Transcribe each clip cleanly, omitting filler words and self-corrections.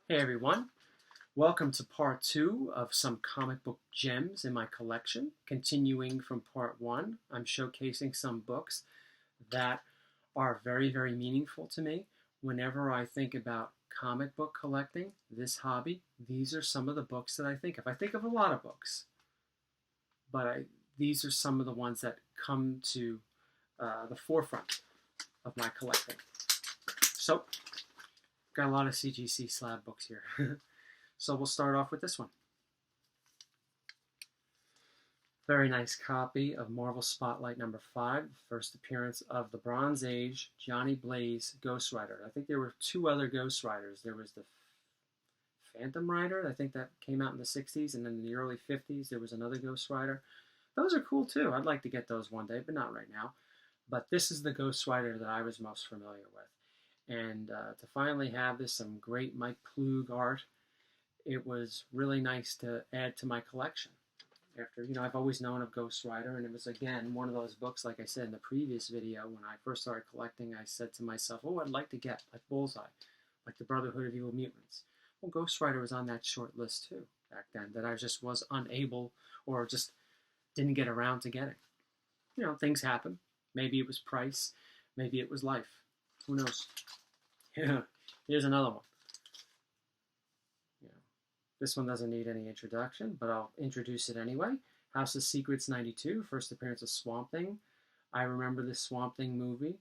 Hey everyone, welcome to part 2 of some comic book gems in my collection. Continuing from part 1, I'm showcasing some books that are very meaningful to me. Whenever I think about comic book collecting, this hobby, these are some of the books that I think of. I think of a lot of books, but these are some of the ones that come to the forefront of my collecting. So, got a lot of CGC slab books here. So we'll start off with this one. Very nice copy of Marvel Spotlight number 5, first appearance of the Bronze Age Johnny Blaze Ghost Rider. I think there were 2 other Ghost Riders. There was the Phantom Rider, I think that came out in the 60s, and then in the early 50s there was another Ghost Rider. Those are cool too. I'd like to get those one day, but not right now. But this is the Ghost Rider that I was most familiar with. And to finally have this, some great Mike Klug art, it was really nice to add to my collection. After, I've always known of Ghost Rider, and it was, again, one of those books, like I said in the previous video, when I first started collecting, I said to myself, oh, I'd like to get, like Bullseye, like the Brotherhood of Evil Mutants. Well, Ghost Rider was on that short list, too, back then, that I just was unable, or just didn't get around to getting. Things happen. Maybe it was price, maybe it was life. Who knows? Yeah, here's another one. This one doesn't need any introduction, but I'll introduce it anyway. House of Secrets 92, first appearance of Swamp Thing. I remember this Swamp Thing movie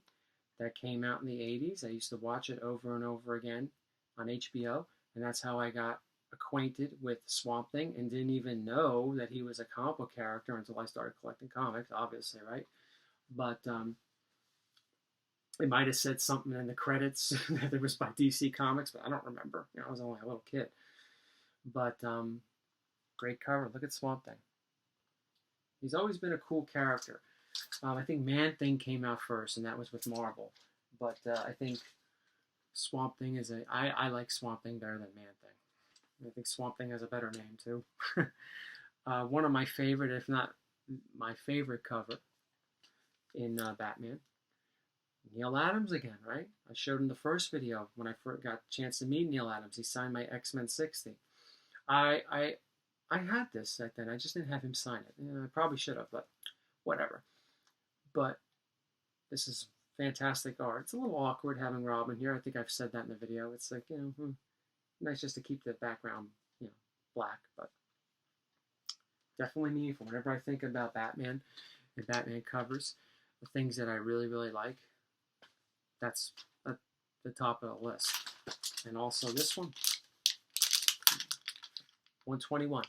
that came out in the 80s. I used to watch it over and over again on HBO, and that's how I got acquainted with Swamp Thing and didn't even know that he was a comic book character until I started collecting comics, obviously, right? But it might have said something in the credits that it was by DC Comics, but I don't remember. I was only a little kid. But great cover. Look at Swamp Thing. He's always been a cool character. I think Man-Thing came out first, and that was with Marvel. But I think Swamp Thing is I like Swamp Thing better than Man-Thing. I think Swamp Thing has a better name, too. One of my favorite, if not my favorite cover in Batman. Neil Adams again, right? I showed him the first video when I first got a chance to meet Neil Adams. He signed my X-Men 60. I had this back then. I just didn't have him sign it. I probably should have, but whatever. But this is fantastic art. It's a little awkward having Robin here. I think I've said that in the video. It's like, nice just to keep the background, black, but definitely meaningful. Whenever I think about Batman and Batman covers, the things that I really like, that's at the top of the list. And also this one. 121,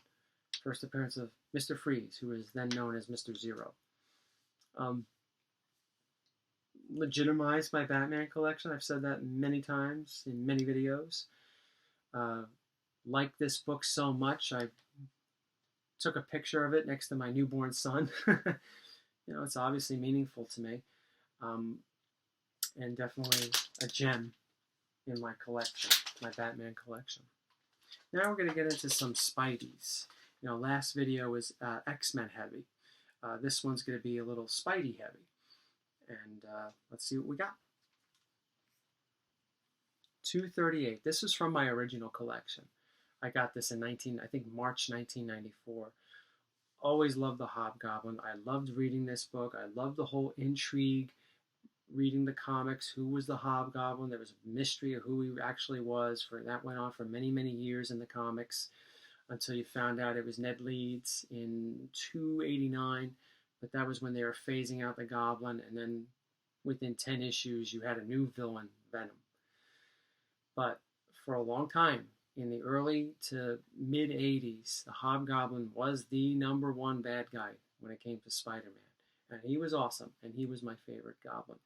first appearance of Mr. Freeze, who is then known as Mr. Zero. Legitimized my Batman collection. I've said that many times in many videos. Like this book so much, I took a picture of it next to my newborn son. It's obviously meaningful to me. And definitely a gem in my collection, my Batman collection. Now we're going to get into some Spideys. Last video was X-Men heavy. This one's going to be a little Spidey heavy. And let's see what we got. 238. This is from my original collection. I got this in March 1994. Always loved the Hobgoblin. I loved reading this book. I loved the whole intrigue, reading the comics. Who was the Hobgoblin? There was a mystery of who he actually was. That went on for many years in the comics until you found out it was Ned Leeds in 289. But that was when they were phasing out the Goblin, and then within 10 issues you had a new villain, Venom. But for a long time, in the early to mid 80s, the Hobgoblin was the #1 bad guy when it came to Spider-Man. And he was awesome, and he was my favorite Goblin.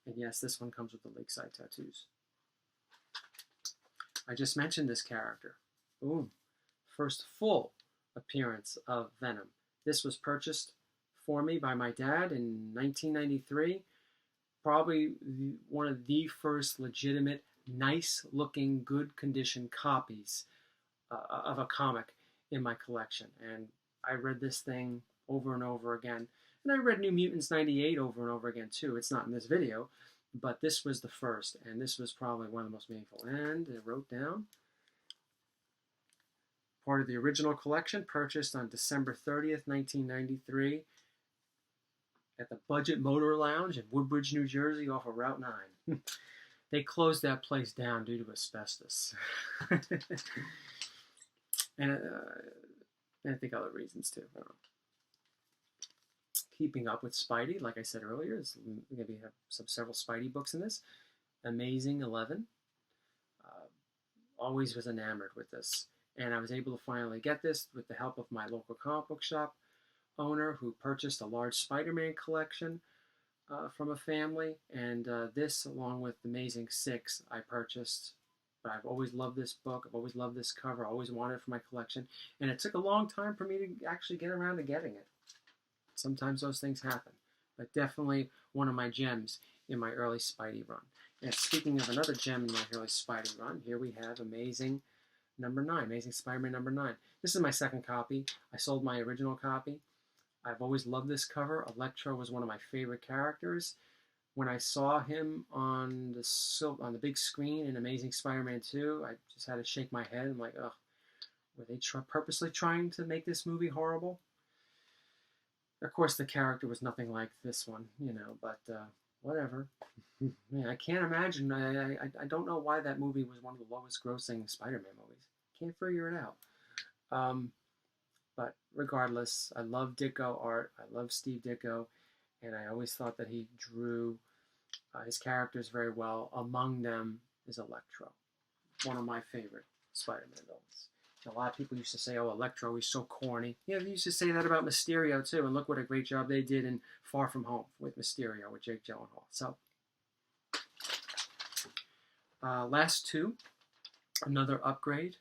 And yes, this one comes with the Lakeside tattoos. I just mentioned this character. Boom. First full appearance of Venom. This was purchased for me by my dad in 1993. Probably one of the first legitimate, nice-looking, good-condition copies of a comic in my collection. And I read this thing over and over again. And I read New Mutants 98 over and over again, too. It's not in this video, but this was the first, and this was probably one of the most meaningful. And I wrote down part of the original collection, purchased on December 30th, 1993 at the Budget Motor Lounge in Woodbridge, New Jersey off of Route 9. They closed that place down due to asbestos. and I think other reasons too. I don't know. Keeping up with Spidey, like I said earlier, is maybe have several Spidey books in this. Amazing 11. Always was enamored with this. And I was able to finally get this with the help of my local comic book shop owner who purchased a large SpiderMan collection from a family. And this, along with Amazing 6, I purchased. But I've always loved this book. I've always loved this cover. I always wanted it for my collection. And it took a long time for me to actually get around to getting it. Sometimes those things happen. But definitely one of my gems in my early Spidey run. And speaking of another gem in my early Spidey run, here we have Amazing number 9, Amazing Spider-Man number 9. This is my second copy. I sold my original copy. I've always loved this cover. Electro was one of my favorite characters. When I saw him on the big screen in Amazing Spider-Man 2, I just had to shake my head. I'm like, ugh, were they purposely trying to make this movie horrible? Of course, the character was nothing like this one, but whatever. Man, I can't imagine. I don't know why that movie was one of the lowest grossing Spider-Man movies. Can't figure it out. But regardless, I love Ditko art. I love Steve Ditko. And I always thought that he drew his characters very well. Among them is Electro, one of my favorite Spider-Man villains. A lot of people used to say, oh, Electro, he's so corny. Yeah, they used to say that about Mysterio, too. And look what a great job they did in Far From Home with Mysterio, with Jake Gyllenhaal. So, last two, another upgrade.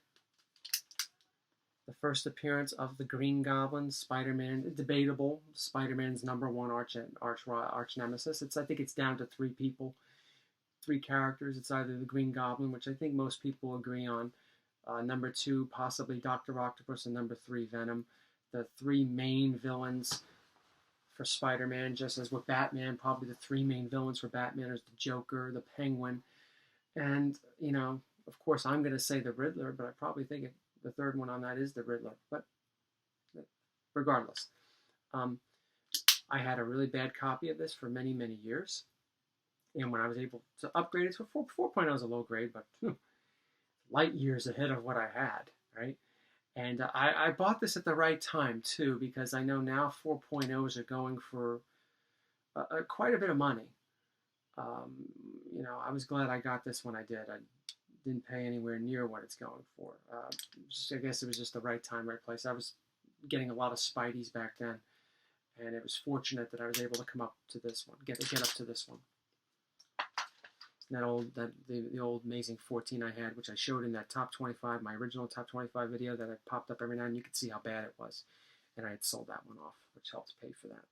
The first appearance of the Green Goblin, Spider-Man, debatable. Spider-Man's #1 arch nemesis. I think it's down to 3 people, 3 characters. It's either the Green Goblin, which I think most people agree on. #2, possibly Dr. Octopus, and #3, Venom. The 3 main villains for Spider-Man, just as with Batman, probably the 3 main villains for Batman is the Joker, the Penguin, and, of course, I'm going to say the Riddler, but I probably think the third one on that is the Riddler. But regardless, I had a really bad copy of this for many, many years, and when I was able to upgrade it to 4.0 is a low grade, but light years ahead of what I had, right? And I bought this at the right time, too, because I know now 4.0s are going for quite a bit of money. I was glad I got this when I did. I didn't pay anywhere near what it's going for. I guess it was just the right time, right place. I was getting a lot of Spideys back then, and it was fortunate that I was able to come up to this one, get up to this one. The old Amazing 14 I had, which I showed in that top 25, my original top 25 video that I popped up every now and then. You could see how bad it was. And I had sold that one off, which helped pay for that.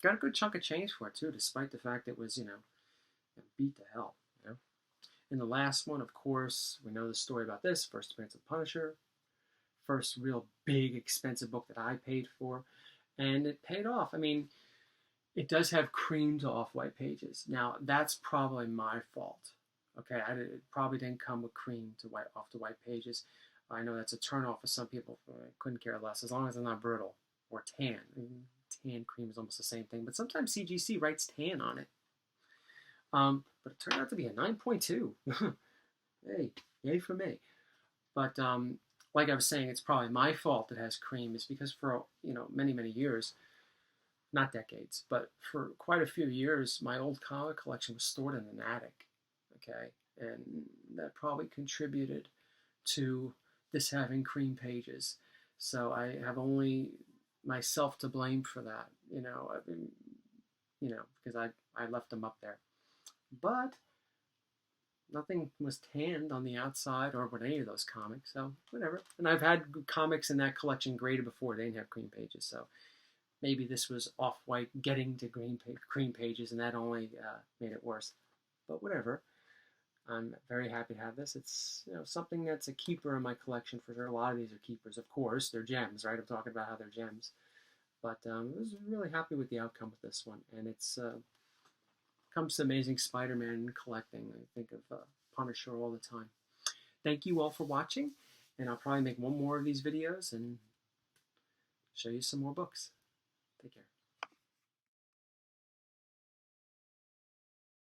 Got a good chunk of change for it, too, despite the fact it was, beat to hell, And the last one, of course, we know the story about this. First appearance of Punisher. First real big, expensive book that I paid for. And it paid off. I mean, it does have cream to off-white pages. Now, that's probably my fault. Okay, it probably didn't come with cream to off-to-white pages. I know that's a turn-off for some people. I couldn't care less, as long as it's not brittle or tan. Tan cream is almost the same thing, but sometimes CGC writes tan on it. But it turned out to be a 9.2. Hey, yay for me. But like I was saying, it's probably my fault it has cream. It's because for many, many years, not decades, but for quite a few years, my old comic collection was stored in an attic, okay? And that probably contributed to this having cream pages. So I have only myself to blame for that, because I left them up there. But nothing was tanned on the outside or with any of those comics, so whatever. And I've had comics in that collection graded before. They didn't have cream pages, so maybe this was off-white getting to cream pages, and that only made it worse. But whatever. I'm very happy to have this. It's something that's a keeper in my collection for sure. A lot of these are keepers, of course. They're gems, right? I'm talking about how they're gems. But I was really happy with the outcome with this one. And it's comes to Amazing Spider-Man collecting. I think of Punisher all the time. Thank you all for watching. And I'll probably make one more of these videos and show you some more books. Take care.